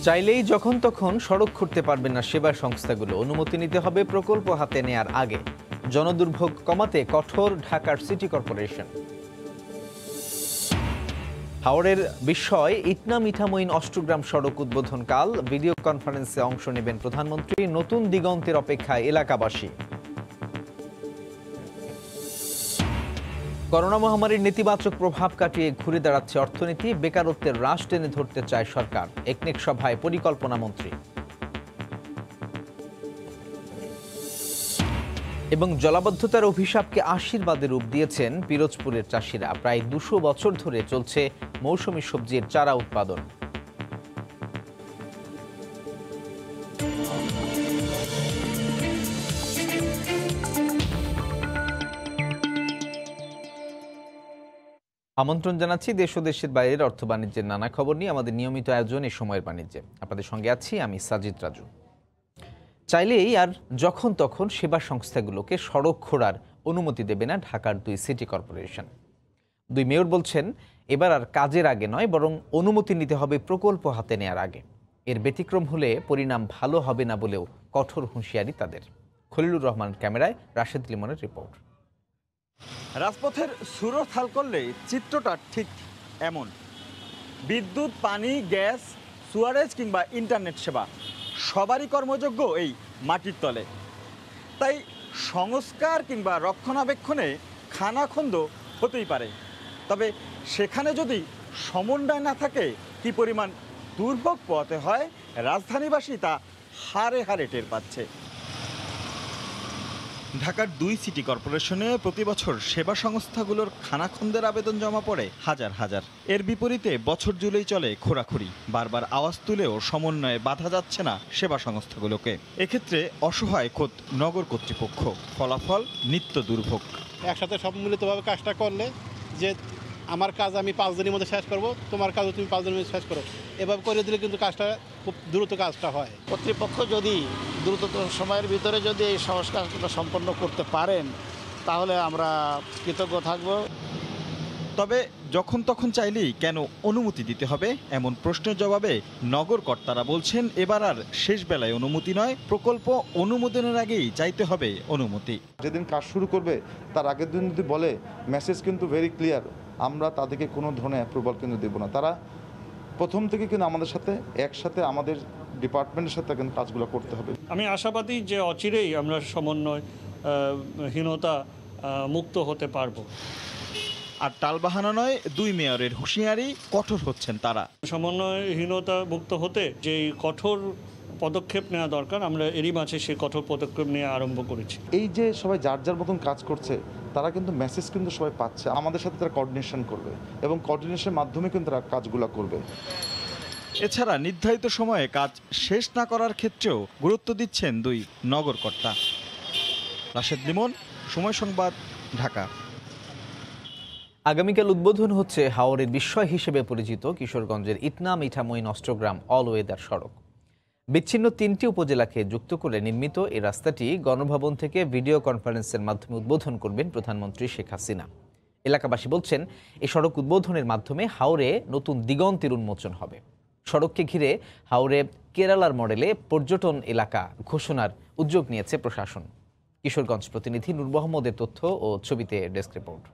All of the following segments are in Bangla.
চাইলেই যখন তখন সড়ক খুঁড়তে পারবে না সেবা সংস্থাগুলো, অনুমতি নিতে হবে প্রকল্প হাতে নেয়ার আগে। জনদুর্ভোগ কমাতে কঠোর ঢাকার সিটি কর্পোরেশন। হাওড়ের বিস্ময় ইটনা মিঠামইন অষ্টগ্রাম সড়ক উদ্বোধনকাল, ভিডিও কনফারেন্সে অংশ নেবেন প্রধানমন্ত্রী। নতুন দিগন্তের অপেক্ষায় এলাকাবাসী। করোনা মহামারীর নেতিবাচক প্রভাব কাটিয়ে ঘুরে দাঁড়াচ্ছে অর্থনীতি, বেকারত্বের হ্রাস টেনে ধরতে চায় সরকার। একনেক সভায় পরিকল্পনা মন্ত্রী। এবং জলাবদ্ধতার অভিশাপকে আশীর্বাদে রূপ দিয়েছেন পিরোজপুরের চাষিরা। প্রায় ২০০ বছর ধরে চলছে মৌসুমী সবজির চারা উৎপাদন। আমন্ত্রণ জানাচ্ছি দেশ ও দেশের বাইরের অর্থ বাণিজ্যের নানা খবর নিয়ে আমাদের নিয়মিত আয়োজন এই সময়ের বাণিজ্যে। আপনাদের সঙ্গে আছি আমি সাজিদ রাজু। চাইলেই আর যখন তখন সেবা সংস্থাগুলোকে সড়ক খোঁড়ার অনুমতি দেবে না ঢাকার ২ সিটি কর্পোরেশন। ২ মেয়র বলছেন, এবার আর কাজের আগে নয়, বরং অনুমতি নিতে হবে প্রকল্প হাতে নেয়ার আগে। এর ব্যতিক্রম হলে পরিণাম ভালো হবে না বলেও কঠোর হুঁশিয়ারি তাদের। খলিলুর রহমান ক্যামেরায়, রাশেদ লিমনের রিপোর্ট। রাজপথের সুরথাল করলে চিত্রটা ঠিক এমন। বিদ্যুৎ, পানি, গ্যাস, সুয়ারেজ কিংবা ইন্টারনেট সেবা সবারই কর্মযোগ্য এই মাটির তলে। তাই সংস্কার কিংবা রক্ষণাবেক্ষণে খানাখন্দ হতেই পারে, তবে সেখানে যদি সমন্বয় না থাকে কী পরিমাণ দুর্ভোগ পোহাতে হয় রাজধানীবাসী তা হারে হারে টের পাচ্ছে। ঢাকার ২ সিটি কর্পোরেশনে প্রতি বছর সেবা সংস্থাগুলোর খানাখন্দের আবেদন জমা পড়ে হাজার হাজার। এর বিপরীতে বছর জুড়েই চলে খোঁড়াখুড়ি। বারবার আওয়াজ তুলেও সমন্বয়ে বাধা যাচ্ছে না সেবা সংস্থাগুলোকে। এক্ষেত্রে অসহায় খোদ নগর কর্তৃপক্ষ, ফলাফল নিত্য দুর্ভোগ। একসাথে সব মিলিতভাবে কাজটা করলে, যে আমার কাজ আমি ৫ দিনের মধ্যে শেষ করব, তোমার কাজও তুমি 5 দিনের মধ্যে শেষ করো, এভাবে করে দিলে কিন্তু কাজটা খুব দ্রুত কাজটা হয়। কর্তৃপক্ষ যদি দ্রুততম সময়ের ভিতরে যদি এই সংস্কারটা সম্পন্ন করতে পারেন তাহলে আমরা কৃতজ্ঞ থাকব। তবে যখন তখন চাইলেই কেন অনুমতি দিতে হবে এমন প্রশ্নের জবাবে নগর কর্তারা বলছেন, এবার আর শেষ বেলায় অনুমতি নয়, প্রকল্প অনুমোদনের আগেই চাইতে হবে অনুমতি। যেদিন কাজ শুরু করবে তার আগের দিন যদি বলে, মেসেজ কিন্তু ভেরি ক্লিয়ার, আমরা তাদেরকে কোনো ধরনের অ্যাপ্রুভাল কিন্তু দেব না। তারা প্রথম থেকে কিন্তু আমাদের সাথে একসাথে আমাদের ডিপার্টমেন্টের সাথে কিন্তু কাজগুলো করতে হবে। আমি আশাবাদী যে অচিরেই আমরা সমন্বয়হীনতা মুক্ত হতে পারবো। আর টালবাহানা নয়, ২ মেয়রের হুঁশিয়ারি, কঠোর হচ্ছেন তারা। সমন্বয়হীনতা মুক্ত হতে যে কঠোর পদক্ষেপ নেওয়া দরকার, আমরা এরই মাঝে সেই কঠোর পদক্ষেপ নিয়ে আরম্ভ করেছি। এই যে সবাই যার যার মতন কাজ করছে, তারা কিন্তু মেসেজ কিন্তু সবাই পাচ্ছে, আমাদের সাথে তারা কোঅর্ডিনেশন করবে এবং কোঅর্ডিনেশনের মাধ্যমে কিন্তু তারা কাজগুলো করবে। এছাড়া নির্ধারিত সময়ে কাজ শেষ না করার ক্ষেত্রেও গুরুত্ব দিচ্ছেন ২ নগরকর্তা। রাশেদ লিমন, সময় সংবাদ, ঢাকা। আগামীকাল উদ্বোধন হচ্ছে হাওরের বিস্ময় হিসেবে পরিচিত কিশোরগঞ্জের ইটনা মিঠামইন অষ্টগ্রাম অল ওয়েদার সড়ক। বিচ্ছিন্ন ৩টি উপজেলাকে যুক্ত করে নির্মিত এই রাস্তাটি গণভবন থেকে ভিডিও কনফারেন্সের মাধ্যমে উদ্বোধন করবেন প্রধানমন্ত্রী শেখ হাসিনা। এলাকাবাসী বলছেন, এই সড়ক উদ্বোধনের মাধ্যমে হাওরে নতুন দিগন্তের উন্মোচন হবে। সড়ককে ঘিরে হাওরে কেরালার মডেলে পর্যটন এলাকা ঘোষণার উদ্যোগ নিয়েছে প্রশাসন। কিশোরগঞ্জ প্রতিনিধি নূর মোহাম্মদের তথ্য ও ছবিতে ডেস্ক রিপোর্ট।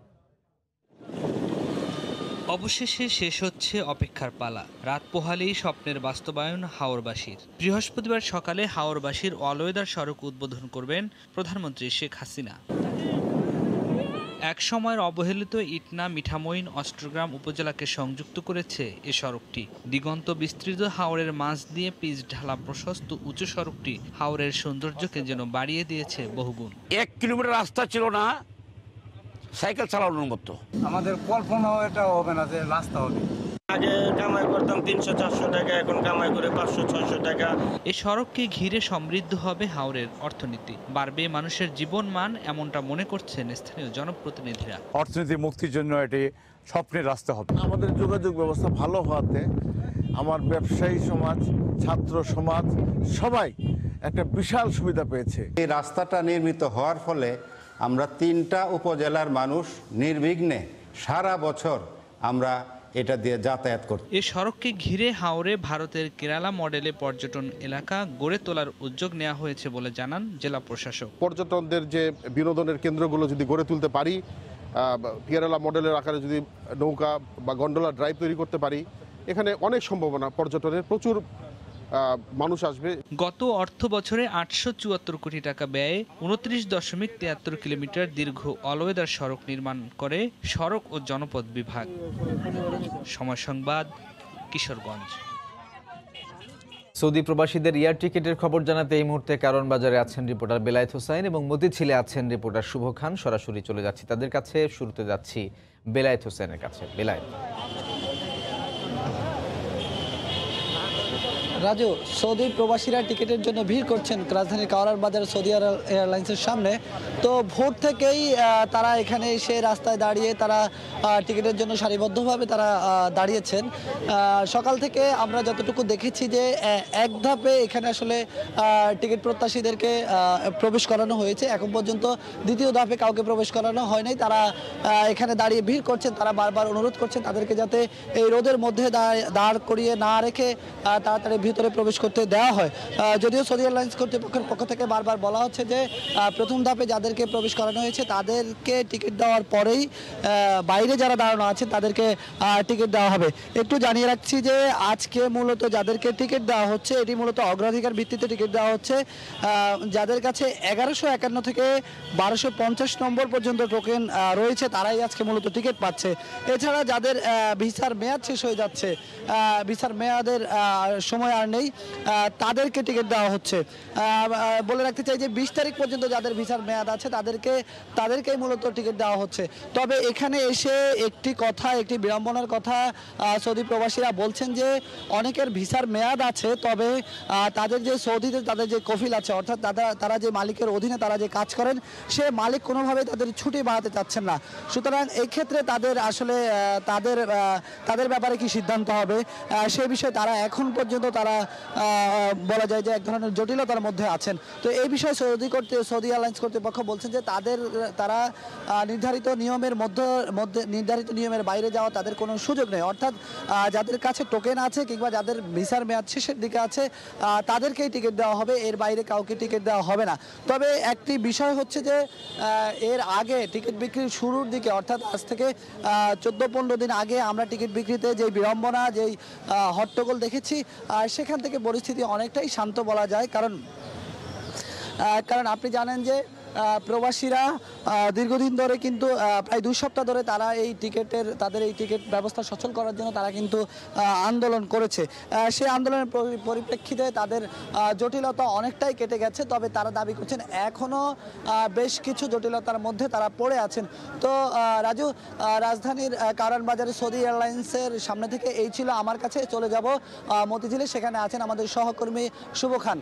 অবশেষে শেষ হচ্ছে অপেক্ষার পালা। রাত পোহালেই স্বপ্নের বাস্তবায়ন হাওরবাসীর। বৃহস্পতিবার সকালে হাওরবাসীর অলওয়েদার সড়ক উদ্বোধন করবেন প্রধানমন্ত্রী শেখ হাসিনা। এক সময়ের অবহেলিত ইটনা মিঠামইন অষ্টগ্রাম উপজেলাকে সংযুক্ত করেছে এ সড়কটি। দিগন্ত বিস্তৃত হাওরের মাঝ দিয়ে পিচ ঢালা প্রশস্ত উঁচু সড়কটি হাওরের সৌন্দর্যকে যেন বাড়িয়ে দিয়েছে বহুগুণ। 1 কিলোমিটার রাস্তা ছিল না সাইকেল চালানোর মতো। আমাদের কল্পনাও এটা হবে না যে রাস্তা হবে। আগে কামাই করতাম ৩০০-৪০০ টাকা, এখন কামাই করে ৫০০-৬০০ টাকা। এই সড়ককে ঘিরে সমৃদ্ধ হবে হাওরের অর্থনীতি, বাড়বে মানুষের জীবন মান, এমনটা মনে করছেন স্থানীয় জনপ্রতিনিধিরা। অর্থনীতি মুক্তির জন্য এটি স্বপ্নের রাস্তা হবে। আমাদের যোগাযোগ ব্যবস্থা ভালো হওয়াতে আমার ব্যবসায়ী সমাজ, ছাত্র সমাজ সবাই একটা বিশাল সুবিধা পেয়েছে। এই রাস্তাটা নির্মিত হওয়ার ফলে আমরা 3টা উপজেলার মানুষ নির্বিঘ্নে সারা বছর আমরা এটা দিয়ে যাতায়াত করতে। এ সড়ককে ঘিরে হাওরে ভারতের কেরালা মডেলে পর্যটন এলাকা গড়ে তোলার উদ্যোগ নেওয়া হয়েছে বলে জানান জেলা প্রশাসক। পর্যটকদের যে বিনোদনের কেন্দ্রগুলো যদি গড়ে তুলতে পারি, কেরালা মডেলের আকারে যদি নৌকা বা গন্ডোলা ড্রাইভ তৈরি করতে পারি, এখানে অনেক সম্ভাবনা, পর্যটনের প্রচুর মানুষ আসবে। গত অর্থ বছরে 874 কোটি টাকা ব্যয়ে 29.73 কিলোমিটার দীর্ঘ অলওয়েদার সড়ক নির্মাণ করে সড়ক ও জনপথ বিভাগ। সময় সংবাদ, কিশোরগঞ্জ। সৌদি প্রবাসীদের এয়ার টিকিটের খবর জানাতে এই মুহূর্তে কারণ বাজারে আছেন রিপোর্টার বেলায়েত হোসেন এবং মতিঝিলে আছেন রিপোর্টার শুভ খান। সরাসরি চলে যাচ্ছি তাদের কাছে। শুরুতে যাচ্ছি বেলায়েত হোসেনের কাছে। বেলায়েত। রাজু, সৌদি প্রবাসীরা টিকিটের জন্য ভিড় করছেন রাজধানীর কাওরার বাজার সৌদি এয়ারলাইন্সের সামনে। তো ভোর থেকেই তারা এখানে এসে রাস্তায় দাঁড়িয়ে তারা টিকিটের জন্য সারিবদ্ধভাবে তারা দাঁড়িয়েছেন। সকাল থেকে আমরা যতটুকু দেখেছি যে এক ধাপে এখানে আসলে টিকিট প্রত্যাশীদেরকে প্রবেশ করানো হয়েছে। এখন পর্যন্ত দ্বিতীয় ধাপে কাউকে প্রবেশ করানো হয় নাই। তারা এখানে দাঁড়িয়ে ভিড় করছেন। তারা বারবার অনুরোধ করছেন তাদেরকে যাতে এই রোদের মধ্যে দাঁড় করিয়ে না রেখে তাড়াতাড়ি ভিতরে প্রবেশ করতে দেওয়া হয়। যদিও সৌদি এয়ারলাইন্স কর্তৃপক্ষের পক্ষ থেকে বারবার বলা হচ্ছে যে প্রথম ধাপে যাদেরকে প্রবেশ করানো হয়েছে তাদেরকে টিকিট দেওয়ার পরেই বাইরে যারা দাঁড়ানো আছে তাদেরকে টিকিট দেওয়া হবে। একটু জানিয়ে রাখছি যে আজকে মূলত যাদেরকে টিকিট দেওয়া হচ্ছে এটি মূলত অগ্রাধিকার ভিত্তিতে টিকিট দেওয়া হচ্ছে। যাদের কাছে 1151 থেকে 1250 নম্বর পর্যন্ত টোকেন রয়েছে তারাই আজকে মূলত টিকিট পাচ্ছে। এছাড়া যাদের ভিসার মেয়াদ শেষ হয়ে যাচ্ছে, ভিসার মেয়াদের সময় আর নেই, তাদেরকে টিকিট দেওয়া হচ্ছে। বলে রাখতে চাই যে 20 তারিখ পর্যন্ত যাদের ভিসার মেয়াদ আছে তাদেরকেই মূলত টিকিট দেওয়া হচ্ছে। তবে এখানে এসে একটি বিড়ম্বনার কথা সৌদি প্রবাসীরা বলছেন যে অনেকের ভিসার মেয়াদ আছে, তবে তাদের যে সৌদিতে তাদের যে কফিল আছে, অর্থাৎ তারা যে মালিকের অধীনে তারা যে কাজ করেন সে মালিক কোনোভাবে তাদের ছুটি বাড়াতে চাচ্ছেন না। সুতরাং এই ক্ষেত্রে তাদের আসলে তাদের ব্যাপারে কি সিদ্ধান্ত হবে সে বিষয়ে তারা এখন পর্যন্ত তারা বলা যায় যে এক ধরনের জটিলতার মধ্যে আছেন। তো এই বিষয়ে সৌদি এয়ারলাইন্স কর্তৃপক্ষ বলছেন যে তারা নির্ধারিত নিয়মের বাইরে যাওয়া তাদের কোনো সুযোগ নেই। অর্থাৎ যাদের কাছে টোকেন আছে কিংবা যাদের ভিসার মেয়াদ শেষের দিকে আছে তাদেরকেই টিকিট দেওয়া হবে, এর বাইরে কাউকে টিকিট দেওয়া হবে না। তবে একটি বিষয় হচ্ছে যে এর আগে টিকিট বিক্রির শুরুর দিকে, অর্থাৎ আজ থেকে 14-15 দিন আগে আমরা টিকিট বিক্রিতে যেই বিড়ম্বনা, যেই হট্টগোল দেখেছি, সেখান থেকে পরিস্থিতি অনেকটাই শান্ত বলা যায়। কারণ আপনি জানেন যে প্রবাসীরা দীর্ঘদিন ধরে কিন্তু প্রায় 2 সপ্তাহ ধরে তারা তাদের এই টিকিট ব্যবস্থা সচল করার জন্য তারা কিন্তু আন্দোলন করেছে। সেই আন্দোলনের পরিপ্রেক্ষিতে তাদের জটিলতা অনেকটাই কেটে গেছে। তবে তারা দাবি করছেন এখনও বেশ কিছু জটিলতার মধ্যে তারা পড়ে আছেন। তো রাজু, রাজধানীর কারণ বাজারে সৌদি এয়ারলাইন্সের সামনে থেকে এই ছিল আমার কাছে। চলে যাব মতিঝিলে, সেখানে আছেন আমাদের সহকর্মী শুভ খান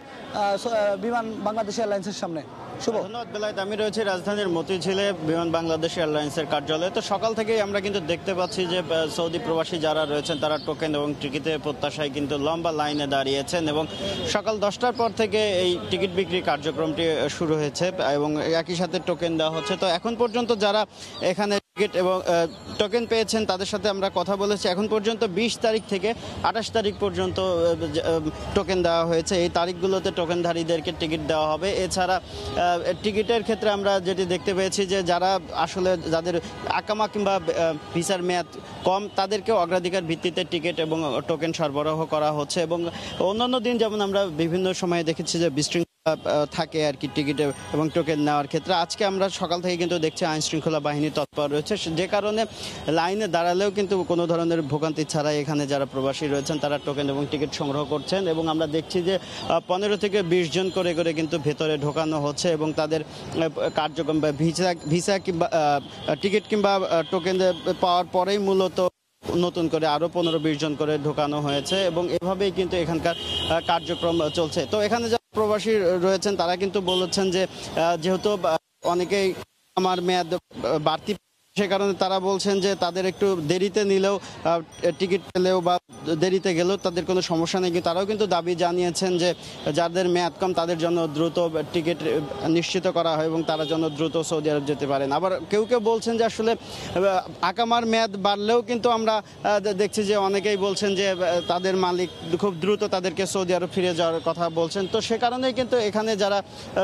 বিমান বাংলাদেশ এয়ারলাইন্সের সামনে। ধন্যবাদ বেলায়েত। আমি রয়েছে রাজধানীর মতিঝিলে বিমান বাংলাদেশ এয়ারলাইন্সের কার্যালয়ে। তো সকাল থেকেই আমরা কিন্তু দেখতে পাচ্ছি যে সৌদি প্রবাসী যারা রয়েছেন তারা টোকেন এবং টিকিটের প্রত্যাশায় কিন্তু লম্বা লাইনে দাঁড়িয়েছেন এবং সকাল 10টার পর থেকে এই টিকিট বিক্রি কার্যক্রমটি শুরু হয়েছে এবং একই সাথে টোকেন দেওয়া হচ্ছে। তো এখন পর্যন্ত যারা এখানে টিকিট এবং টোকেন পেয়েছেন তাদের সাথে আমরা কথা বলেছি। এখন পর্যন্ত 20 তারিখ থেকে 28 তারিখ পর্যন্ত টোকেন দেওয়া হয়েছে। এই তারিখগুলোতে টোকেনধারীদেরকে টিকিট দেওয়া হবে। এছাড়া টিকিটের ক্ষেত্রে আমরা যেটি দেখতে পেয়েছি যে যাদের আকামা কিংবা ভিসার মেয়াদ কম তাদেরকেও অগ্রাধিকার ভিত্তিতে টিকিট এবং টোকেন সরবরাহ করা হচ্ছে। এবং অন্যান্য দিন যেমন আমরা বিভিন্ন সময়ে দেখেছি যে বিশৃঙ্খলা থাকে আর কি টিকিট এবং টোকেন নেওয়ার ক্ষেত্রে, আজকে আমরা সকাল থেকে কিন্তু দেখছি আইন শৃঙ্খলা বাহিনী তৎপর রয়েছে, যে কারণে লাইনে দাঁড়ালেও কিন্তু কোনো ধরনের ভোগান্তি ছাড়াই এখানে যারা প্রবাসী রয়েছেন তারা টোকেন এবং টিকিট সংগ্রহ করছেন। এবং আমরা দেখছি যে 15 থেকে 20 জন করে কিন্তু ভেতরে ঢোকানো হচ্ছে এবং তাদের কার্যক্রম বা ভিসা কিংবা টিকিট কিংবা টোকেন পাওয়ার পরেই মূলত নতুন করে আরও 15-20 জন করে ঢোকানো হয়েছে এবং এভাবেই কিন্তু এখানকার কার্যক্রম চলছে। তো এখানে যারা প্রবাসী রয়েছেন তারা কিন্তু বলেছেন যে যেহেতু অনেকেই আমার মেয়াদ বাড়তি সে কারণে তারা বলছেন যে তাদের একটু দেরিতে নিলেও টিকিট পেলেও বা দেরিতে গেলেও তাদের কোনো সমস্যা নেই। তারাও কিন্তু দাবি জানিয়েছেন যে যাদের মেয়াদ কম তাদের জন্য দ্রুত টিকিট নিশ্চিত করা হয় এবং তারা যেন দ্রুত সৌদি আরব যেতে পারেন। আবার কেউ কেউ বলছেন যে আসলে আকামার মেয়াদ বাড়লেও কিন্তু আমরা দেখছি যে অনেকেই বলছেন যে তাদের মালিক খুব দ্রুত তাদেরকে সৌদি আরব ফিরে যাওয়ার কথা বলছেন। তো সে কারণেই কিন্তু এখানে যারা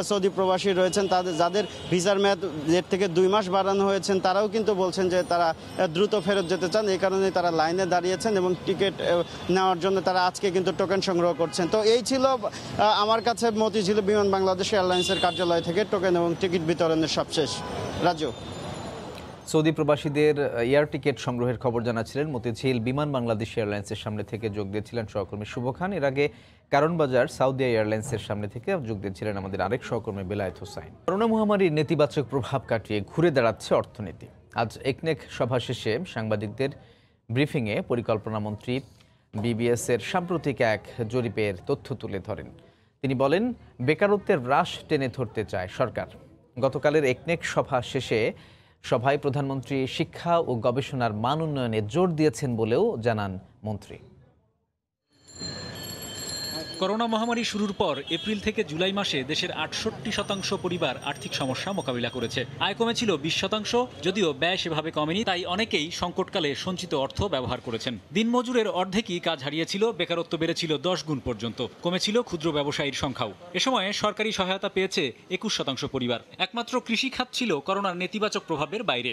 সৌদি প্রবাসী রয়েছেন যাদের ভিসার মেয়াদ 1.5 থেকে 2 মাস বাড়ানো হয়েছেন তারাও কিন্তু বলছেন যে তারা দ্রুত ফেরত যেতে চান। এই কারণে তারা লাইনে দাঁড়িয়েছেন এবং টিকিট নেওয়ার জন্য তারা আজকে কিন্তু টোকেন সংগ্রহ করছেন। তো এই ছিল আমার কাছে মতিঝিল বিমান বাংলাদেশ এয়ারলাইন্সের কার্যালয় থেকে টোকেন এবং টিকিট বিতরণের সবশেষ। রাজু, সৌদি প্রবাসীদের এয়ার টিকিট সংগ্রহের খবর জানাচ্ছিলেন মতিঝিল বিমান বাংলাদেশ এয়ারলাইন্সের সামনে থেকে যোগ দিয়েছিলেন সহকর্মী শুভ খান। এর আগে কারণবাজার সাউদি এয়ারলাইন্সের সামনে থেকে যোগ দিয়েছিলেন আমাদের আরেক সহকর্মী বেলায়েত হোসাইন। করোনা মহামারীর নেতিবাচক প্রভাব কাটিয়ে ঘুরে দাঁড়াচ্ছে অর্থনীতি। আজ একনেক সভা শেষে সাংবাদিকদের ব্রিফিংয়ে পরিকল্পনা মন্ত্রী বিবিএসের সাম্প্রতিক এক জরিপের তথ্য তুলে ধরেন। তিনি বলেন, বেকারত্বের হ্রাস টেনে ধরতে চায় সরকার। গতকালের একনেক সভা শেষে সভায় প্রধানমন্ত্রী শিক্ষা ও গবেষণার মান উন্নয়নে জোর দিয়েছেন বলেও জানান মন্ত্রী। করোনা মহামারী শুরুর পর এপ্রিল থেকে জুলাই মাসে দেশের ৬৮% পরিবার আর্থিক সমস্যা মোকাবিলা করেছে। আয় কমেছিল 20%, যদিও ব্যয় সেভাবে কমেনি। তাই অনেকেই সংকটকালে সঞ্চিত অর্থ ব্যবহার করেছেন। দিনমজুরের অর্ধেকই কাজ হারিয়েছিল, বেকারত্ব বেড়েছিল 10 গুণ পর্যন্ত, কমেছিল ক্ষুদ্র ব্যবসায়ীর সংখ্যাও। এ সময়ে সরকারি সহায়তা পেয়েছে 21% পরিবার। একমাত্র কৃষি খাত ছিল করোনার নেতিবাচক প্রভাবের বাইরে।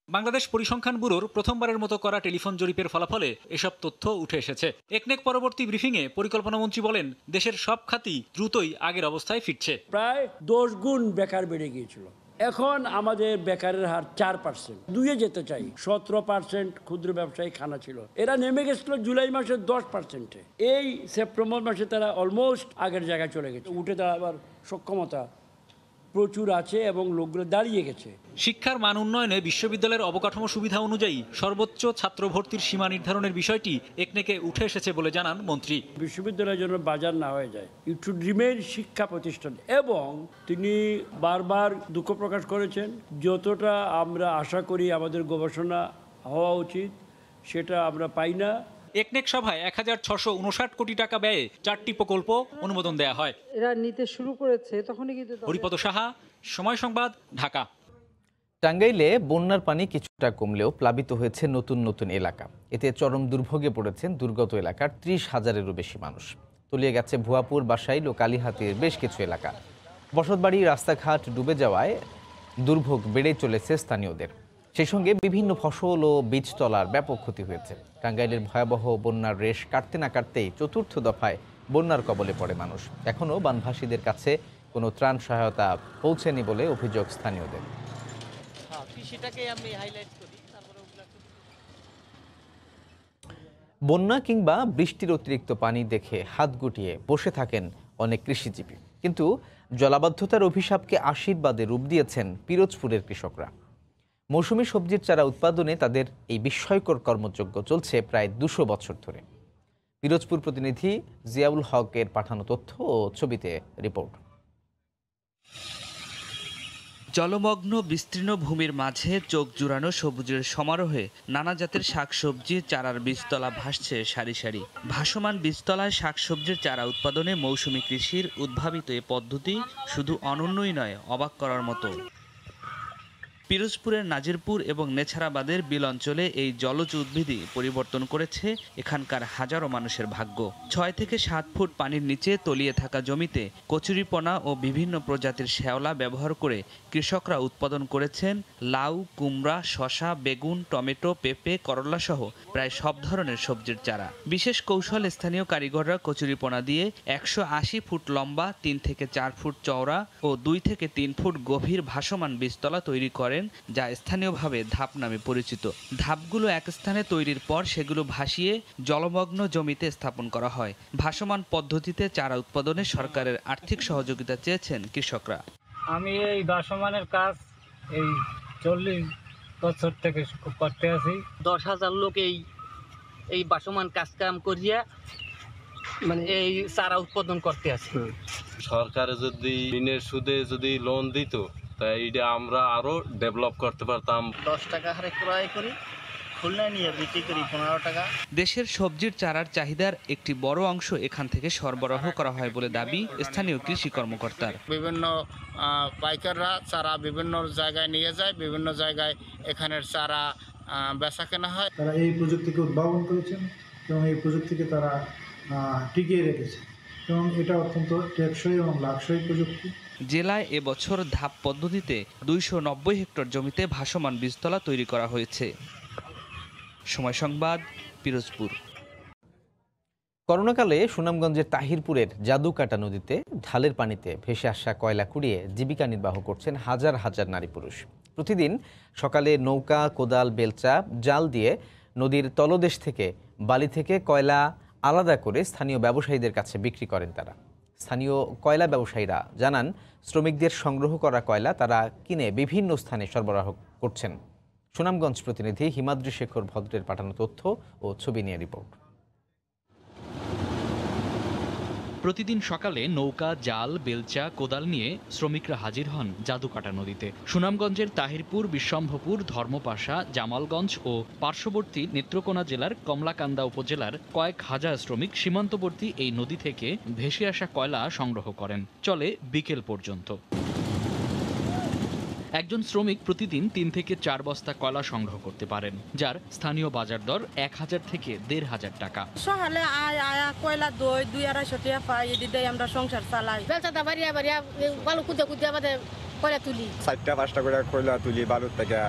বাংলাদেশ পরিসংখ্যান ব্যুরোর প্রথমবারের মতো করা টেলিফোন জরিপের ফলাফলে এসব তথ্য উঠে এসেছে। একনেক পরবর্তী ব্রিফিংয়ে পরিকল্পনা মন্ত্রী বলেন, দেশের সব খাতই দ্রুতই আগের অবস্থায় ফিরছে। প্রায় 10 গুণ বেকার বেড়ে গিয়েছিল। এখন আমাদের বেকারের হার 4%। 2-এ যেতে চাই। 17% ক্ষুদ্র ব্যবসায়ী খানা ছিল, এরা নেমে গেছিল জুলাই মাসে 10%-এ। এই সেপ্টেম্বর মাসে তারা অলমোস্ট আগের জায়গায় চলে গেছে। উঠে দাঁড়াবার সক্ষমতা প্রচুর আছে এবং লোকগুলো দাঁড়িয়ে গেছে। শিক্ষার মান উন্নয়নে বিশ্ববিদ্যালয়ের অবকাঠামো সুবিধা অনুযায়ী সর্বোচ্চ ছাত্র ভর্তির সীমা নির্ধারণের বিষয়টি একনেকে উঠে এসেছে বলে জানান মন্ত্রী। বিশ্ববিদ্যালয়ের জন্য বাজার না হয়ে যায়, ইট শুড রিমেইন শিক্ষা প্রতিষ্ঠান। এবং তিনি বারবার দুঃখ প্রকাশ করেছেন, যতটা আমরা আশা করি আমাদের গবেষণা হওয়া উচিত সেটা আমরা পাই না। একনেক সভায় ১৬৫৯ কোটি টাকা ব্যয়ে 4টি প্রকল্প অনুমোদন দেয়া হয়। এরা নিতে শুরু করেছে তখনই কিন্তু। হরিপদ সাহা, সময় সংবাদ, ঢাকা। টাঙ্গাইলে বন্যার পানি কিছুটা কমলেও প্লাবিত হয়েছে নতুন নতুন এলাকা। এতে চরম দুর্ভোগে পড়েছেন দুর্গত এলাকার 30,000-এরও বেশি মানুষ। তলিয়ে গেছে ভুয়াপুর, বাসাইল ও কালীহাতির বেশ কিছু এলাকা। বসতবাড়ি, রাস্তাঘাট ডুবে যাওয়ায় দুর্ভোগ বেড়ে চলেছে স্থানীয়দের। সেই সঙ্গে বিভিন্ন ফসল ও বীজতলার ব্যাপক ক্ষতি হয়েছে। টাঙ্গাইলের ভয়াবহ বন্যার রেশ কাটতে না কাটতেই ৪র্থ দফায় বন্যার কবলে পড়ে মানুষ। এখনও বানভাসীদের কাছে কোনো ত্রাণ সহায়তা পৌঁছেনি বলে অভিযোগ স্থানীয়দের। বন্যা কিংবা বৃষ্টির অতিরিক্ত পানি দেখে হাত গুটিয়ে বসে থাকেন অনেক কৃষিজীবী, কিন্তু জলাবদ্ধতার অভিশাপকে আশীর্বাদে রূপ দিয়েছেন পিরোজপুরের কৃষকরা। মৌসুমী সবজির চারা উৎপাদনে তাদের এই বিস্ময়কর কর্মযজ্ঞ চলছে প্রায় 200 বছর ধরে। পিরোজপুর প্রতিনিধি জিয়াউল হকের পাঠানো তথ্য ও ছবিতে রিপোর্ট। জলমগ্ন বিস্তীর্ণ ভূমির মাঝে চোখ জুড়ানো সবুজের সমারোহে নানা জাতের শাকসবজির চারার বীজতলা ভাসছে সারি সারি। ভাসমান বীজতলায় শাকসবজির চারা উৎপাদনে মৌসুমী কৃষির উদ্ভাবিত এ পদ্ধতি শুধু অনন্যই নয়, অবাক করার মতো। পিরোজপুরের নাজিরপুর এবং নেছারাবাদের বিল অঞ্চলে এই জলজ উদ্ভিদই পরিবর্তন করেছে এখানকার হাজারো মানুষের ভাগ্য। 6 থেকে 7 ফুট পানির নিচে তলিয়ে থাকা জমিতে কচুরিপনা ও বিভিন্ন প্রজাতির শ্যাওলা ব্যবহার করে কৃষকরা উৎপাদন করেছেন লাউ, কুমড়া, শসা, বেগুন, টমেটো, পেঁপে, করলা সহ প্রায় সব ধরনের সবজির চারা। বিশেষ কৌশল স্থানীয় কারিগররা কচুরিপনা দিয়ে 180 ফুট লম্বা, 3 থেকে 4 ফুট চওড়া ও 2 থেকে 3 ফুট গভীর ভাসমান বীজতলা তৈরি করেন, যা স্থানীয়ভাবে ধাপ নামে পরিচিত। ধাপগুলো এক স্থানে তৈরির পর সেগুলো ভাসিয়ে জলমগ্ন জমিতে স্থাপন করা হয়। ভাসমান পদ্ধতিতে চারা উৎপাদনে সরকারের আর্থিক সহযোগিতা চেয়েছেন কৃষকরা। আমি এই ভাসমানের কাজ এই 40 বছর থেকে করতে আছি। 10,000 লোক এই ভাসমান কাজ কাম করিয়া মানে এই চারা উৎপাদন করতে আছে। সরকার যদি ঋণের সুদে যদি লোন দিত তাই এটা আমরা আরো ডেভেলপ করতে পারতাম। 10 টাকা হারে ক্রয় করি, খুলনায় নিয়ে বিক্রি করি 15 টাকা। দেশের সবজির চারার চাহিদার একটি বড় অংশ এখান থেকে সরবরাহ করা হয় বলে দাবি স্থানীয় কৃষি কর্মকর্তার। বিভিন্ন পাইকাররা চারা বিভিন্ন জায়গায় নিয়ে যায়, বিভিন্ন জায়গায় এখানের চারা বেচা কেনা হয়। তারা এই প্রযুক্তিকে উদ্ভাবন করেছেন এবং এই প্রযুক্তিকে তারা টিকিয়ে রেখেছে এবং এটা অত্যন্ত টেকসই এবং লাভসই প্রযুক্তি। জেলায় এবছর ধাপ পদ্ধতিতে 290 হেক্টর জমিতে ভাসমান বীজতলা তৈরি করা হয়েছে। সময় সংবাদ, পিরোজপুর। করোনাকালে সুনামগঞ্জের তাহিরপুরের জাদুকাটা নদীতে ঢালের পানিতে ভেসে আসা কয়লা কুড়িয়ে জীবিকা নির্বাহ করছেন হাজার হাজার নারী পুরুষ। প্রতিদিন সকালে নৌকা, কোদাল, বেলচা, জাল দিয়ে নদীর তলদেশ থেকে বালি থেকে কয়লা আলাদা করে স্থানীয় ব্যবসায়ীদের কাছে বিক্রি করেন তারা। স্থানীয় কয়লা ব্যবসায়ীরা জানান, শ্রমিকদের সংগ্রহ করা কয়লা তারা কিনে বিভিন্ন স্থানে সরবরাহ করছেন। সুনামগঞ্জ প্রতিনিধি হিমাদ্রি শেখর ভদ্রের পাঠানো তথ্য ও ছবি নিয়ে রিপোর্ট। প্রতিদিন সকালে নৌকা, জাল, বেলচা, কোদাল নিয়ে শ্রমিকরা হাজির হন জাদুকাটা নদীতে। সুনামগঞ্জের তাহিরপুর, বিশ্বম্ভপুর, ধর্মপাশা, জামালগঞ্জ ও পার্শ্ববর্তী নেত্রকোনা জেলার কমলাকান্দা উপজেলার কয়েক হাজার শ্রমিক সীমান্তবর্তী এই নদী থেকে ভেসে আসা কয়লা সংগ্রহ করেন। চলে বিকেল পর্যন্ত। একজন শ্রমিক প্রতিদিন 3 থেকে 4 বস্তা কয়লা সংগ্রহ করতে পারেন, যার স্থানীয় বাজার দর 1000 থেকে 1500 টাকা। সকালে আয়া কয়লা দই 2-250 টাকা পাই, এদিকে আমরা সংসার চালাই। বেলচাটা বাড়িয়া বাড়িয়া বালু কুদে কুদে আমাদের কয়লা তুলি। 4টা-5টা করে কয়লা তুলি বালুর থেকে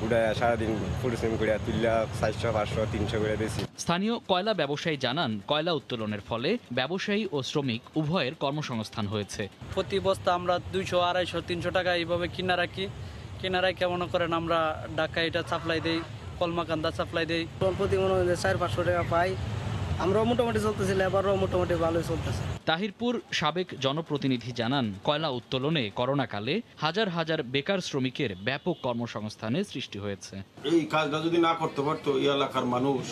উড়ায় সারাদিন পরিশ্রম করে তুললা 400-500-300 করে বেশি। স্থানীয় কয়লা ব্যবসায়ী জানান, কয়লা উত্তোলনের ফলে ব্যবসায়ী ও শ্রমিক উভয়ের কর্মসংস্থান হয়েছে। প্রতি বস্তা আমরা 200-250-300 টাকা এইভাবে কিনা রাখি। কিনা রাখি মনে করেন আমরা ঢাকা এটা সাপ্লাই দেই, কলমাকান্দা সাপ্লাই দেই। প্রতি মনে হয় 400-500 টাকা পাই। আমরাও মোটামুটি চলতেছি, লেবারও মোটামুটি ভালোই চলতেছে। তাহিরপুর সাবেক জনপ্রতিনিধি জানান, কয়লা উত্তোলনে করোনাকালে হাজার হাজার বেকার শ্রমিকের ব্যাপক কর্মসংস্থানের সৃষ্টি হয়েছে। এই কাজটা যদি না করতে পারতো এই এলাকার মানুষ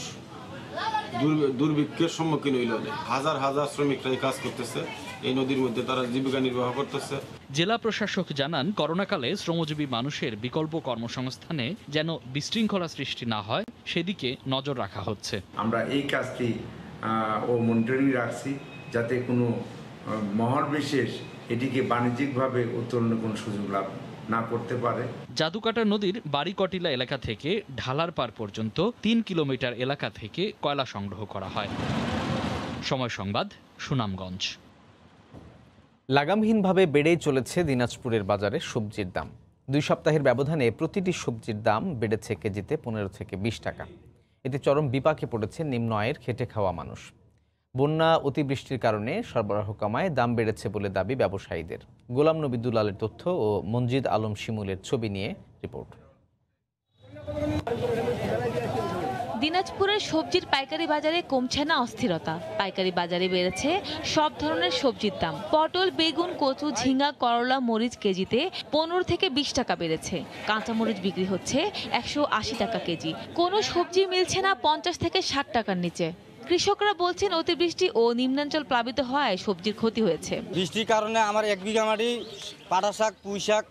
দুর্ভিক্ষের সম্মুখীন হইল। হাজার হাজার শ্রমিকরা এই কাজ করতেছে, এই নদীর মধ্যে তারা জীবিকা নির্বাহ করতেছে। জেলা প্রশাসক জানান, করোনাকালে শ্রমজীবী মানুষের বিকল্প কর্মসংস্থানে যেন বিশৃঙ্খলা সৃষ্টি না হয় সেদিকে নজর রাখা হচ্ছে। আমরা এই কাজটি মনিটরিং রাখছি যাতে কোনো মহল বিশেষ এটিকে বাণিজ্যিকভাবে উত্তোলনের কোনো সুযোগ লাভ না করতে পারে। জাদুকাটা নদীর বাড়িকটিলা এলাকা থেকে ঢালার পার পর্যন্ত 3 কিলোমিটার এলাকা থেকে কয়লা সংগ্রহ করা হয়। সময় সংবাদ, সুনামগঞ্জ। লাগামহীনভাবে বেড়েই চলেছে দিনাজপুরের বাজারে সবজির দাম। 2 সপ্তাহের ব্যবধানে প্রতিটি সবজির দাম বেড়েছে কেজিতে 15 থেকে 20 টাকা। এতে চরম বিপাকে পড়েছে নিম্ন আয়ের খেটে খাওয়া মানুষ। বন্যা, অতিবৃষ্টির কারণে সরবরাহ কমায় দাম বেড়েছে বলে দাবি ব্যবসায়ীদের। গোলাম নবী দুলালের তথ্য ও মনজিদ আলম শিমুলের ছবি নিয়ে রিপোর্ট। দিনাজপুরের সবজির পাইকারি বাজারে কমছে না অস্থিরতা। পাইকারি বাজারে বেড়েছে সব ধরনের সবজির দাম। পটল, বেগুন, কচু, ঝিঙ্গা, করলা, মরিচ কেজিতে 15 থেকে 20 টাকা বেড়েছে। কাঁচা মরিচ বিক্রি হচ্ছে 180 টাকা কেজি। কোনো সবজি মিলছে না 50 থেকে 60 টাকার নিচে। কৃষকরা বলছেন, অতিবৃষ্টি ও নিম্নাঞ্চল প্লাবিত হওয়ায় সবজির ক্ষতি হয়েছে। বৃষ্টির কারণে আমার 1 বিঘা মাটি পাটা শাক, পুঁই শাক,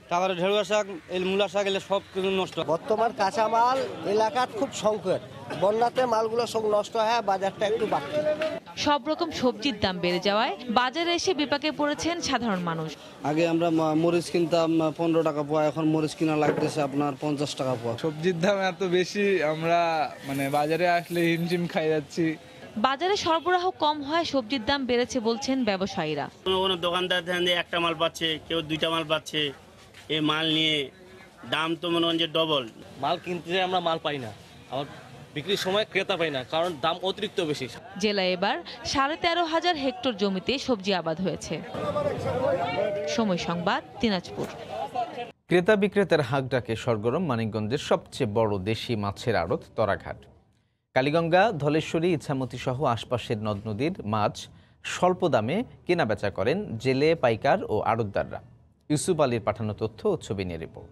তারপরে ঢেঁড়ুয়া শাক, মূলা শাক এলে সব কিছু নষ্ট। বর্তমান কাঁচামাল এলাকার খুব সংকট, বন্যাতে মালগুলো সব নষ্ট হয়, বাজারটা একটু বাড়তি। সব রকম সবজির দাম বেড়ে যাওয়ায় বাজারে এসে বিপাকে পড়েছেন সাধারণ মানুষ। আগে আমরা মরিচ কিনতাম 15 টাকা পোয়া, এখন মরিচ কিনা লাগতেছে আপনার 50 টাকা পোয়া। সবজির দাম এত বেশি, আমরা বাজারে আসলে হিমশিম খাই যাচ্ছি। বাজারে সরবরাহ কম হয় সবজির দাম বেড়েছে বলছেন ব্যবসায়ীরা। কোনো দোকানদার একটা মাল পাচ্ছে, কেউ 2টা মাল পাচ্ছে। এই মাল নিয়ে দাম তো মনে হয় যে ডবল। মাল কিনতে যাই আমরা মাল পাই না, আবার বিক্রির সময় ক্রেতা পাই না, কারণ দাম অতিরিক্ত বেশি। জেলায় এবার 13,500 হেক্টর জমিতে সবজি আবাদ হয়েছে। সময় সংবাদ, দিনাজপুর। ক্রেতা বিক্রেতার হাঁক ডাকে সরগরম মানিকগঞ্জের সবচেয়ে বড় দেশি মাছের আড়ত তরাঘাট। কালীগঙ্গা, ধলেশ্বরী, ইছামতি সহ আশপাশের নদ নদীর মাছ স্বল্প দামে কেনাবেচা করেন জেলে, পাইকার ও আড়তদাররা। ইউসুফ আলীর পাঠানো তথ্য ও ছবি নিয়ে রিপোর্ট।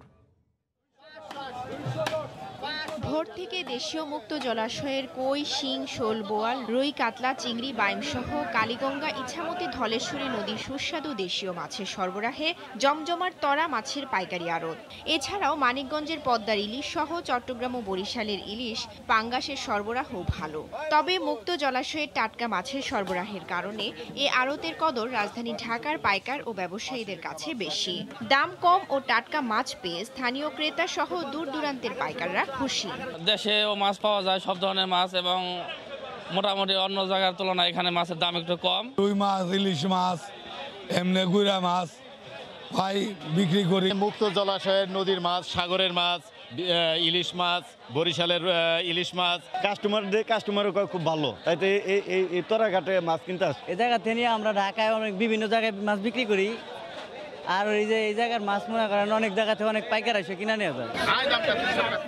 ভোর থেকে দেশীয় মুক্ত জলাশয়ের কই, শিং, শোল, বোয়াল, রুই, কাতলা, চিংড়ি, বাইমসহ কালীগঙ্গা, ইছামতি, ধলেশ্বরী নদীর সুস্বাদু দেশীয় মাছের সরবরাহে জমজমার তরা মাছের পাইকারি আড়ত। এছাড়াও মানিকগঞ্জের পদ্মার ইলিশ সহ চট্টগ্রাম ও বরিশালের ইলিশ, পাঙ্গাসের সরবরাহ ভালো। তবে মুক্ত জলাশয়ের টাটকা মাছের সরবরাহের কারণে এ আড়তের কদর রাজধানী ঢাকার পাইকার ও ব্যবসায়ীদের কাছে বেশি। দাম কম ও টাটকা মাছ পেয়ে স্থানীয় ক্রেতা সহ দূর দূরান্তের পাইকাররা খুশি। দেশেও মাছ পাওয়া যায়, সব ধরনের মাছ, এবং মোটামুটি অন্য জায়গার তুলনায় এখানে মাছের দাম একটু কম। রুই মাছ, ইলিশ মাছ, এমনি গুড়া মাছ ভাই বিক্রি করি। মুক্ত জলাশয়ের নদীর মাছ, সাগরের মাছ, ইলিশ মাছ, বরিশালের ইলিশ মাছ, কাস্টমার খুব ভালো। তাই তো এই তোরাঘাটে মাছ কিনতে আসে। এই জায়গা থেকে আমরা ঢাকায় অনেক বিভিন্ন জায়গায় মাছ বিক্রি করি, আর এই যে এই জায়গার মাছ মনে করেন অনেক জায়গা থেকে অনেক পাইকার এসে কিনে নিয়ে যায়।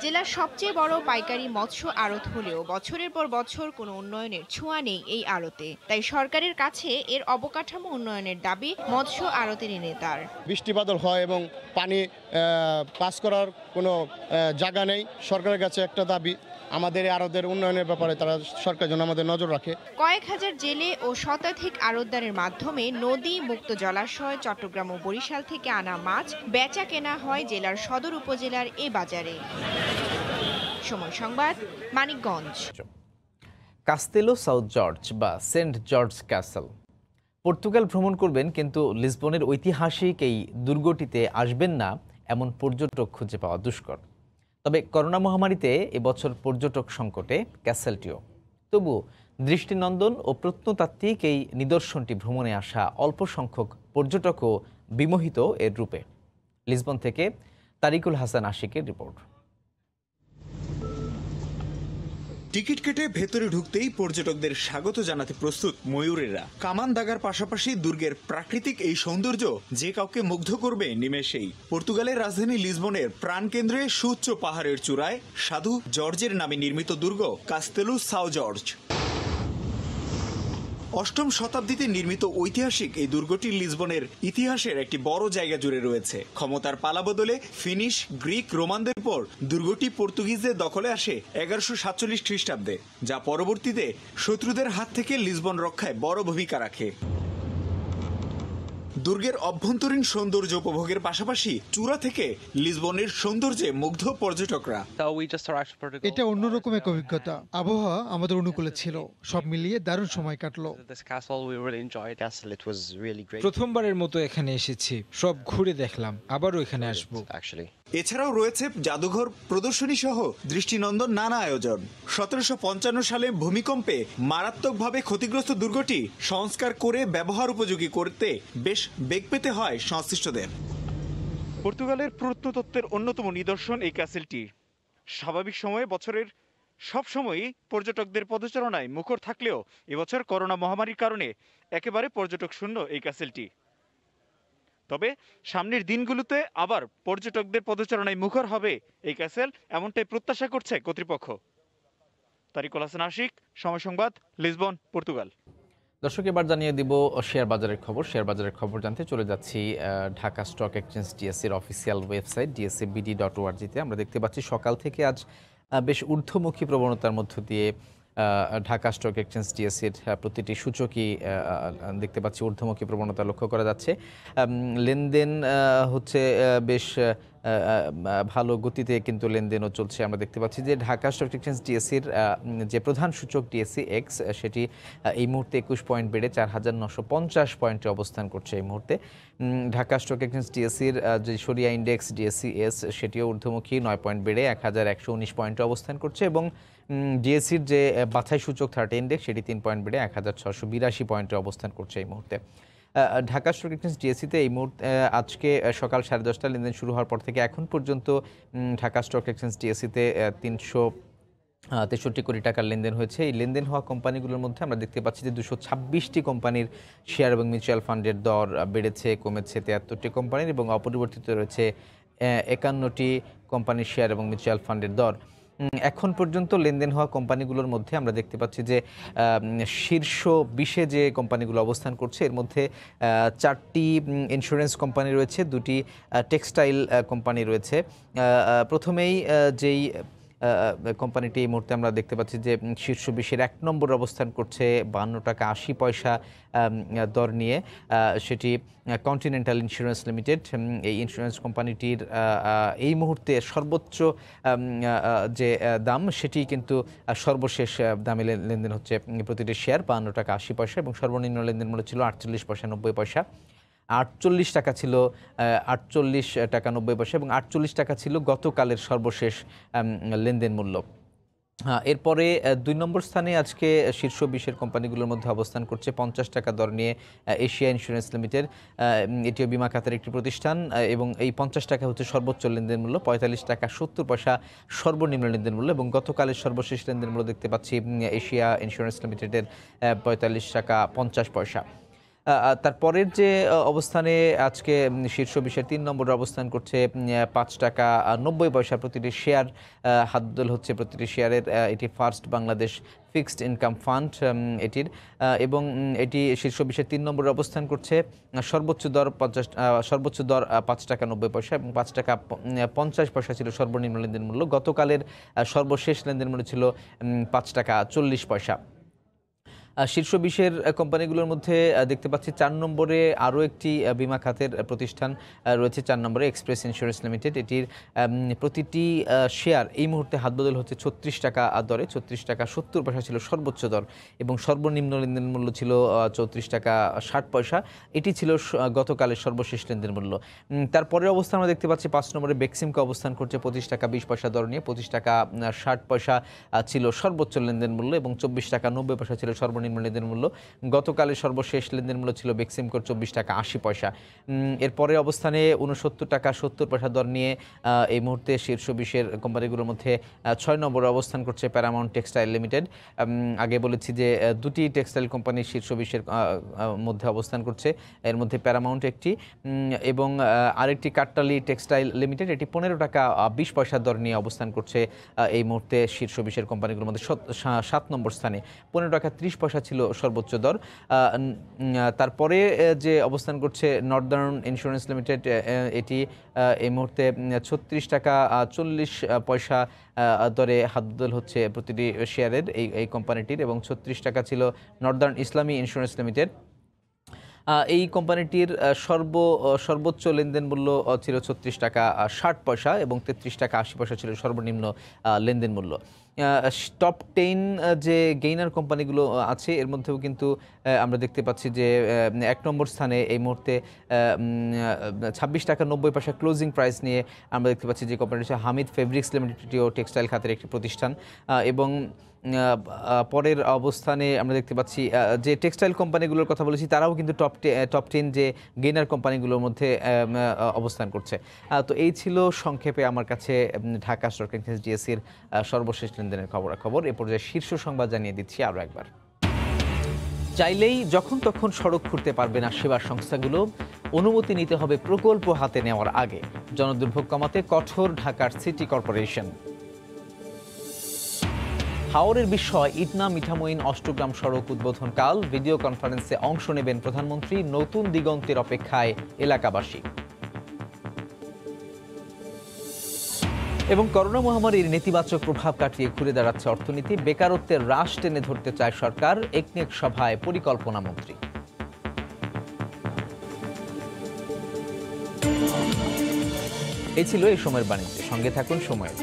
জেলার সবচেয়ে বড় পাইকারি মৎস্য আড়ত হলেও বছরের পর বছর কোনো উন্নয়নের ছোঁয়া নেই এই আড়তে। তাই সরকারের কাছে এর অবকাঠামো উন্নয়নের দাবি মৎস্য আড়তের নেতার। বৃষ্টি বাদল হয় এবং পানি পাস করার কোনো জায়গা নেই। সরকারের কাছে একটা দাবি, আমাদের আড়তের উন্নয়নের ব্যাপারে তারা সরকার যেন আমাদের নজর রাখে। কয়েক হাজার জেলে ও শতাধিক আড়তদারের মাধ্যমে নদী, মুক্ত জলাশয়, চট্টগ্রাম ও বরিশাল থেকে আনা মাছ বেচা কেনা হয় জেলার সদর উপজেলার এ বাজারে। সময় সংবাদ, মানিকগঞ্জ। কাস্তেলো সাউথ জর্জ বা সেন্ট জর্জ ক্যাসেল। পর্তুগাল ভ্রমণ করবেন কিন্তু লিসবনের ঐতিহাসিক এই দুর্গটিতে আসবেন না এমন পর্যটক খুঁজে পাওয়া দুষ্কর। তবে করোনা মহামারীতে এবছর পর্যটক সংকটে ক্যাসেলটিও। তবু দৃষ্টিনন্দন ও প্রত্নতাত্ত্বিক এই নিদর্শনটি ভ্রমণে আসা অল্প সংখ্যক পর্যটকও বিমোহিত এর রূপে। লিসবন থেকে তারিকুল হাসান আশিকের রিপোর্ট। টিকিট কেটে ভেতরে ঢুকতেই পর্যটকদের স্বাগত জানাতে প্রস্তুত ময়ূরেরা। কামান দাগার পাশাপাশি দুর্গের প্রাকৃতিক এই সৌন্দর্য যে কাউকে মুগ্ধ করবে নিমেষেই। পর্তুগালের রাজধানী লিসবনের প্রাণকেন্দ্রে সুউচ্চ পাহাড়ের চূড়ায় সাধু জর্জের নামে নির্মিত দুর্গ কাস্তেলো সাও জর্জ। অষ্টম শতাব্দীতে নির্মিত ঐতিহাসিক এই দুর্গটি লিসবনের ইতিহাসের একটি বড় জায়গা জুড়ে রয়েছে। ক্ষমতার পালাবদলে ফিনিশ, গ্রিক, রোমানদের পর দুর্গটি পর্তুগিজদের দখলে আসে 1147 খ্রিস্টাব্দে, যা পরবর্তীতে শত্রুদের হাত থেকে লিসবন রক্ষায় বড় ভূমিকা রাখে। দুর্গের অভ্যন্তরীণ সৌন্দর্য উপভোগের পাশাপাশি চূড়া থেকে লিসবনের সৌন্দর্যে মুগ্ধ পর্যটকরা। এটা অন্যরকম এক অভিজ্ঞতা। আবহাওয়া আমাদের অনুকূলে ছিল, সব মিলিয়ে দারুণ সময় কাটলো। প্রথমবারের মতো এখানে এসেছি, সব ঘুরে দেখলাম, আবারও এখানে আসবো। এছাড়াও রয়েছে জাদুঘর, প্রদর্শনী সহ দৃষ্টিনন্দন নানা আয়োজন। 1755 সালে ভূমিকম্পে মারাত্মকভাবে ক্ষতিগ্রস্ত দুর্গটি সংস্কার করে ব্যবহার উপযোগী করতে বেশ বেগ পেতে হয় সংশ্লিষ্টদের। পর্তুগালের প্রত্নতত্ত্বের অন্যতম নিদর্শন এই ক্যাসেলটি। স্বাভাবিক সময়ে বছরের সব সময়ই পর্যটকদের পদচারণায় মুখর থাকলেও এবছর করোনা মহামারীর কারণে একেবারে পর্যটক শূন্য এই ক্যাসেলটি। তবে সামনের দিনগুলোতে আবার পর্যটকদের পদচারণায় মুখর হবে এই ক্যাসেল, এমনটাই প্রত্যাশা করছে কর্তৃপক্ষ। তারিকুল হাসান আশিক, সময় সংবাদ, লিসবন, পর্তুগাল। দর্শক, এবার জানিয়ে দিব শেয়ার বাজারের খবর। শেয়ার বাজারের খবর জানতে চলে যাচ্ছি ঢাকা স্টক এক্সচেঞ্জ ডিএসসির অফিসিয়াল ওয়েবসাইট dscbd.org-তে। আমরা দেখতে পাচ্ছি সকাল থেকে আজ বেশ ঊর্ধ্বমুখী প্রবণতার মধ্য দিয়ে ঢাকা স্টক এক্সচেঞ্জ ডিএসসির প্রতিটি সূচকই দেখতে পাচ্ছি ঊর্ধ্বমুখী প্রবণতা লক্ষ্য করা যাচ্ছে। লেনদেন হচ্ছে বেশ ভালো গতিতে কিন্তু লেনদেনও চলছে। আমরা দেখতে পাচ্ছি যে ঢাকা স্টক এক্সচেঞ্জ ডিএসসির যে প্রধান সূচক ডিএসসি এক্স, সেটি এই মুহূর্তে 21 পয়েন্ট বেড়ে 4950 পয়েন্টে অবস্থান করছে এই মুহূর্তে। ঢাকা স্টক এক্সচেঞ্জ ডিএসসির যে সরিয়া ইন্ডেক্স ডিএসসি এস, সেটিও ঊর্ধ্বমুখী 9 পয়েন্ট বেড়ে 1119 পয়েন্টে অবস্থান করছে এবং ডিএসসির যে বাছাই সূচক 30 ইন্ডেক্স, সেটি 3 পয়েন্ট বেড়ে 1682 পয়েন্টে অবস্থান করছে এই মুহূর্তে। ঢাকা স্টক এক্সচেঞ্জ ডিএসসিতে এই মুহূর্তে আজকে সকাল 10:30 লেনদেন শুরু হওয়ার পর থেকে এখন পর্যন্ত ঢাকা স্টক এক্সচেঞ্জ ডিএসসিতে 363 কোটি টাকার লেনদেন হয়েছে। এই লেনদেন হওয়া কোম্পানিগুলোর মধ্যে আমরা দেখতে পাচ্ছি যে 226টি কোম্পানির শেয়ার এবং মিউচুয়াল ফান্ডের দর বেড়েছে, কমেছে 73টি কোম্পানির, এবং অপরিবর্তিত রয়েছে 51টি কোম্পানির শেয়ার এবং মিউচুয়াল ফান্ডের দর। এখন পর্যন্ত লেনদেন হওয়া কোম্পানিগুলোর মধ্যে আমরা দেখতে পাচ্ছি যে শীর্ষ 20-এ যে কোম্পানিগুলো অবস্থান করছে এর মধ্যে 4টি ইন্স্যুরেন্স কোম্পানি রয়েছে, 2টি টেক্সটাইল কোম্পানি রয়েছে। প্রথমেই যেই কোম্পানিটি এই মুহূর্তে আমরা দেখতে পাচ্ছি যে শীর্ষ 20-এর 1 নম্বর অবস্থান করছে 52 টাকা 80 পয়সা দর নিয়ে। সেটি কন্টিনেন্টাল ইন্স্যুরেন্স লিমিটেড। এই ইন্স্যুরেন্স কোম্পানিটির এই মুহূর্তে সর্বোচ্চ যে দাম সেটি কিন্তু সর্বশেষ দামে লেনদেন হচ্ছে প্রতিটি শেয়ার 52 টাকা 80 পয়সা এবং সর্বনিম্ন লেনদেন মূল্য ছিল 48 পয়সা 90 পয়সা। 48 টাকা ছিল 48 টাকা 90 পয়সা এবং 48 টাকা ছিল গতকালের সর্বশেষ লেনদেন মূল্য। এরপরে 2 নম্বর স্থানে আজকে শীর্ষ 20-এর কোম্পানিগুলোর মধ্যে অবস্থান করছে 50 টাকা দর নিয়ে এশিয়া ইন্স্যুরেন্স লিমিটেড। এটিও বিমা খাতের একটি প্রতিষ্ঠান এবং এই 50 টাকা হচ্ছে সর্বোচ্চ লেনদেন মূল্য, 45 টাকা 70 পয়সা সর্বনিম্ন লেনদেন মূল্য এবং গতকালের সর্বশেষ লেনদেন মূল্য দেখতে পাচ্ছি এশিয়া ইন্স্যুরেন্স লিমিটেডের 45 টাকা 50 পয়সা। তারপরের যে অবস্থানে আজকে শীর্ষ 20-এর 3 নম্বরে অবস্থান করছে 5 টাকা 90 পয়সা প্রতিটি শেয়ার হাতদোল হচ্ছে প্রতিটি শেয়ারের। এটি first Bangladesh fixed income fund এটির এবং এটি শীর্ষ 20-এর 3 নম্বরে অবস্থান করছে। সর্বোচ্চ দর 5 টাকা 90 পয়সা এবং 5 টাকা 50 পয়সা ছিল সর্বনিম্ন লেনদেন মূল্য। গতকালের সর্বশেষ লেনদেন মূল্য ছিল 5 টাকা 40 পয়সা। শীর্ষ 20-এর কোম্পানিগুলোর মধ্যে দেখতে পাচ্ছি 4 নম্বরে আরও একটি বিমা খাতের প্রতিষ্ঠান রয়েছে। 4 নম্বরে এক্সপ্রেস ইন্স্যুরেন্স লিমিটেড। এটির প্রতিটি শেয়ার এই মুহূর্তে হাতবদল হচ্ছে 36 টাকা দরে। 36 টাকা 70 পয়সা ছিল সর্বোচ্চ দর এবং সর্বনিম্ন লেনদেন মূল্য ছিল 34 টাকা 60 পয়সা। এটি ছিল গতকালের সর্বশেষ লেনদেন মূল্য। তারপরের অবস্থান আমরা দেখতে পাচ্ছি 5 নম্বরে বেক্সিমকো অবস্থান করছে 25 টাকা 20 পয়সা দর নিয়ে। 25 টাকা 60 পয়সা ছিল সর্বোচ্চ লেনদেন মূল্য এবং 24 টাকা 90 পয়সা ছিল সর্বনিম্ন লেনদেন মূল্য। গতকালের সর্বশেষ লেনদেন মূল্য ছিল বেক্সিমকোর 24 টাকা 80 পয়সা। এরপরে অবস্থানে 69 টাকা 70 পয়সা দর নিয়ে এই মুহূর্তে শীর্ষ 20-এর কোম্পানিগুলোর মধ্যে 6 নম্বরে অবস্থান করছে প্যারামাউন্ট টেক্সটাইল লিমিটেড। আগে বলেছি যে দুটি টেক্সটাইল কোম্পানি শীর্ষ 20-এর মধ্যে অবস্থান করছে, এর মধ্যে প্যারামাউন্ট একটি এবং আরেকটি কাট্টালি টেক্সটাইল লিমিটেড। এটি 15 টাকা 20 পয়সা দর নিয়ে অবস্থান করছে এই মুহূর্তে শীর্ষ 20-এর কোম্পানিগুলোর মধ্যে 7 নম্বর স্থানে। 15 টাকা 30 পয়সা ছিল সর্বোচ্চ দর। তারপরে যে অবস্থান করছে নর্দার্ন ইন্স্যুরেন্স লিমিটেড, এটি এই মুহূর্তে 36 টাকা 40 পয়সা দরে হাতবদল হচ্ছে প্রতিটি শেয়ারের এই কোম্পানিটির এবং 36 টাকা ছিল নর্দার্ন ইসলামী ইন্স্যুরেন্স লিমিটেড। এই কোম্পানিটির সর্বোচ্চ লেনদেন মূল্য ছিল 36 টাকা 60 পয়সা এবং 33 টাকা 80 পয়সা ছিল সর্বনিম্ন লেনদেন মূল্য। টপ 10 যে গেইনার কোম্পানিগুলো আছে এর মধ্যেও কিন্তু আমরা দেখতে পাচ্ছি যে 1 নম্বর স্থানে এই মুহূর্তে 26 টাকা 90 পয়সা ক্লোজিং প্রাইস নিয়ে আমরা দেখতে পাচ্ছি যে কোম্পানিটি হচ্ছে হামিদ ফেব্রিক্স লিমিটেড, টেক্সটাইল খাতের একটি প্রতিষ্ঠান। এবং পরের অবস্থানে আমরা দেখতে পাচ্ছি যে টেক্সটাইল কোম্পানিগুলোর কথা বলেছি তারাও কিন্তু টপ 10 যে গেইনার কোম্পানিগুলোর মধ্যে অবস্থান করছে। তো এই ছিল সংক্ষেপে আমার কাছে ঢাকা স্টক এক্সচেঞ্জ ডিএসসির সর্বশেষ লেনদেনের খবরাখবর। এ পর্যায়ে শীর্ষ সংবাদ জানিয়ে দিচ্ছি আরও একবার। চাইলেই যখন তখন সড়ক খুঁড়তে পারবে না সেবা সংস্থাগুলো, অনুমতি নিতে হবে প্রকল্প হাতে নেওয়ার আগে। জনদুর্ভোগ কমাতে কঠোর ঢাকার সিটি কর্পোরেশন। হাওরের বিষয় ইটনা মিঠামইন অষ্টগ্রাম সড়ক উদ্বোধনকাল ভিডিও কনফারেন্সে অংশ নেবেন প্রধানমন্ত্রী। নতুন দিগন্তের অপেক্ষায় এলাকাবাসী। এবং করোনা মহামারীর নেতিবাচক প্রভাব কাটিয়ে ঘুরে দাঁড়াচ্ছে অর্থনীতি। বেকারত্বের হ্রাস টেনে ধরতে চায় সরকার, একনেক সভায় পরিকল্পনা মন্ত্রী। এই ছিল এই সময়ের বাণিজ্য। সঙ্গে থাকুন সময়ের।